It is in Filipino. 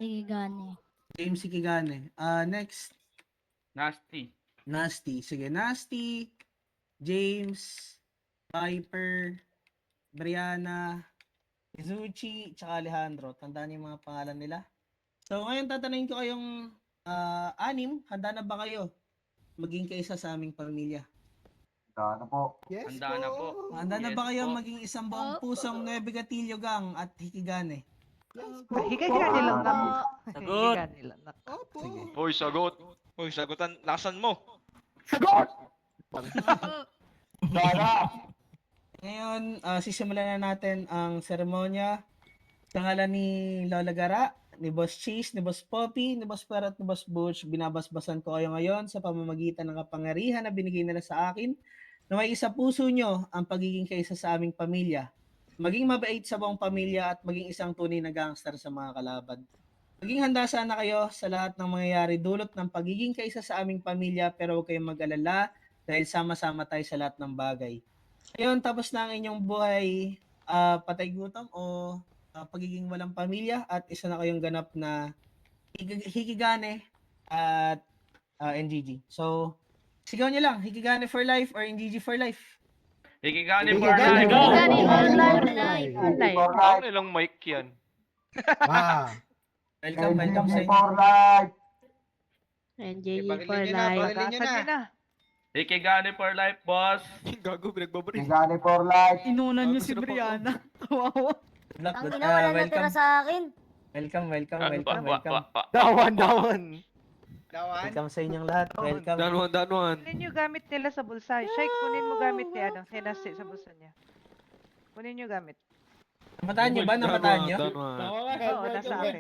Hikigane. James Hikigane. Next, Nasty. Nasty. Sige, Nasty, James, Piper, Brianna, Izuchi, tsaka Alejandro. Tandaan niyo yung mga pangalan nila. So, ngayon tatanungin ko kayong anim. Handa na ba kayo maging kaisa sa aming pamilya? Handa na po. Yes Handa na po. Handa na Yes ba kayo po. maging isang buong pusong Nueve Gatillo Gang at Hikigane? Higay-gani lang na. Sagot. Higay-gani lang na. Opo. Sige. Hoy, sagot. Hoy, sagutan. Lakasan mo. Sagot! Dara! Ngayon, sisimulan na natin ang seremonya. Sa ngalan ni Lola Gara, ni Boss Cheese, ni Boss Poppy, ni Boss Per at ni Boss Butch, binabasbasan ko kayo ngayon sa pamamagitan ng kapangyarihan na binigay nila sa akin na may isa puso nyo ang pagiging kaisa sa aming pamilya. Maging mabait sa buong pamilya at maging isang tunay na gangster sa mga kalaban. Maging handa sana kayo sa lahat ng mangyayari dulot ng pagiging kaisa sa aming pamilya, pero huwag kayong mag-alala dahil sama-sama tayo sa lahat ng bagay. Ngayon, tapos na ang inyong buhay patay gutom o pagiging walang pamilya at isa na kayong ganap na Hikigane at NGG. So, sigaw nyo lang, Hikigane for life or NGG for life. Hikigane for Hikigane life. for Hikigane for life. Live. For Ano life. nilang mic yan? Ah. Welcome sa NGG inyo. for life. NJG Parilin for nyo na, life. parilin nyo Taasan na. nyo na. Hikigane for life, boss. Gago, pinagbabari. Hikigane for life. Inunan niyo Bago si sila pa- Brianna. Kawawa. Good luck, Tangina, wala natira sa akin. welcome. Dawan, dawan. Dawan. Welcome sa inyong lahat. Welcome. Danuan. Kunin nyo gamit nila sa bulsa. Shake, kunin mo gamit ni ano, si Nasi sa bulsa niya. Kunin nyo gamit. Namataan nyo ba? Namataan nyo? Oo, nasa akin.